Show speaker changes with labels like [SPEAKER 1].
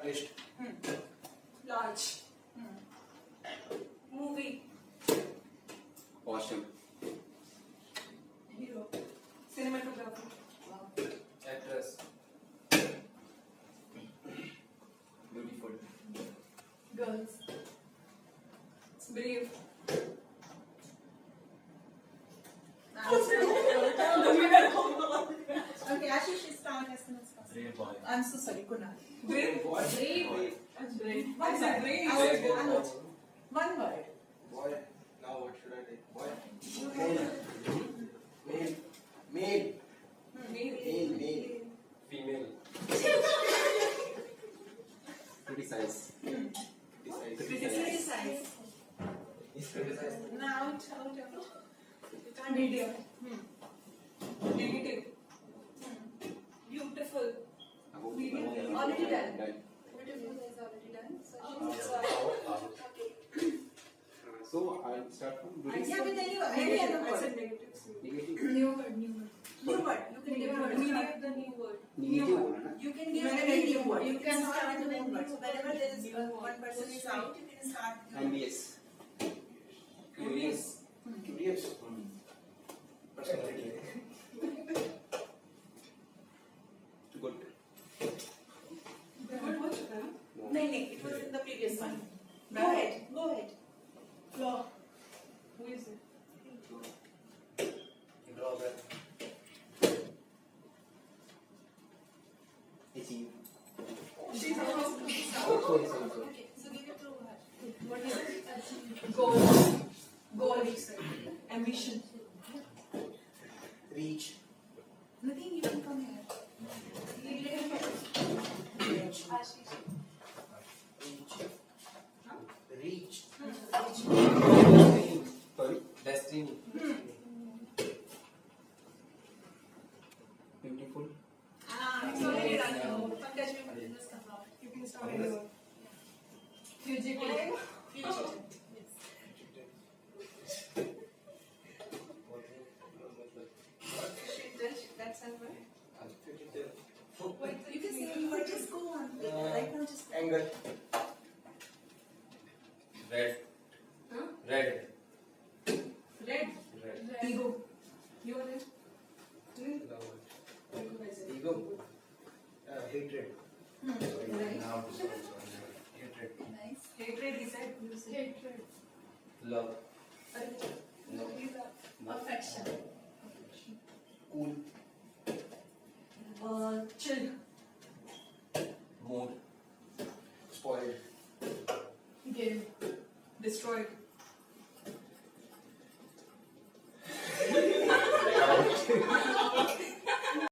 [SPEAKER 1] Artist.
[SPEAKER 2] Large. Movie.
[SPEAKER 1] Costume.
[SPEAKER 2] Hero. Cinematographer.
[SPEAKER 1] Actress. Beautiful.
[SPEAKER 2] Girls. Brave.
[SPEAKER 3] Okay, Ashish is start as soon as possible.
[SPEAKER 1] Brave boy.
[SPEAKER 3] I'm so sorry, Kunal.
[SPEAKER 2] Brave.
[SPEAKER 1] Boy.
[SPEAKER 2] Brave. Brave.
[SPEAKER 3] One
[SPEAKER 2] It's a
[SPEAKER 3] word.
[SPEAKER 2] brave.
[SPEAKER 3] Anuj. One word.
[SPEAKER 1] Boy. Now what should I take? Boy.
[SPEAKER 4] Male. Male.
[SPEAKER 2] Male.
[SPEAKER 4] Male.
[SPEAKER 1] Female. Criticize.
[SPEAKER 2] Criticize.
[SPEAKER 1] Criticize.
[SPEAKER 2] Now, medium. Negative. Beautiful. Medium. Already done.
[SPEAKER 3] Beautiful is already done.
[SPEAKER 1] So I'll start from
[SPEAKER 3] Yeah, with any
[SPEAKER 2] Negative.
[SPEAKER 3] other
[SPEAKER 2] I said
[SPEAKER 3] word.
[SPEAKER 2] negative.
[SPEAKER 1] negative.
[SPEAKER 3] New word. New word. You can give a word.
[SPEAKER 2] Medium. The new word.
[SPEAKER 1] Negative बोलना ना.
[SPEAKER 3] You can give any new word. You can start with one word. So whenever there is one person is out, you can start.
[SPEAKER 1] Envious.
[SPEAKER 2] Curious.
[SPEAKER 4] Curious. Personality.
[SPEAKER 1] Good.
[SPEAKER 2] Good word.
[SPEAKER 3] No, it was in the previous one. Go ahead. Go ahead.
[SPEAKER 2] Flaw. Who is it?
[SPEAKER 4] Drawback.
[SPEAKER 1] Achieve.
[SPEAKER 2] She's also.
[SPEAKER 1] Sorry.
[SPEAKER 3] Okay, so give it to her.
[SPEAKER 2] What is it? Goal. Goal. Ambition.
[SPEAKER 4] Reach.
[SPEAKER 3] Nothing, you can come here.
[SPEAKER 4] Reach.
[SPEAKER 2] Ashish.
[SPEAKER 4] Reach.
[SPEAKER 1] Sorry. Destiny. Beautiful.
[SPEAKER 3] It's already done. Pankaj, we must come out.
[SPEAKER 2] You can start anyone. Fugitive.
[SPEAKER 3] Fugitive.
[SPEAKER 2] That's her word.
[SPEAKER 3] You can say any word, just go on. Right now, just go.
[SPEAKER 4] Anger.
[SPEAKER 1] Red.
[SPEAKER 2] Huh?
[SPEAKER 1] Red.
[SPEAKER 2] Red.
[SPEAKER 1] Red.
[SPEAKER 2] Ego. You are it?
[SPEAKER 4] Ego. Hatred.
[SPEAKER 2] Right.
[SPEAKER 1] Now this one. Hatred.
[SPEAKER 3] Nice.
[SPEAKER 2] Hatred is that. Hatred.
[SPEAKER 1] Love. No.
[SPEAKER 3] Affection.
[SPEAKER 4] Cool.
[SPEAKER 2] Chill.
[SPEAKER 1] Mood.
[SPEAKER 4] Spoiled.
[SPEAKER 2] Game. Destroyed.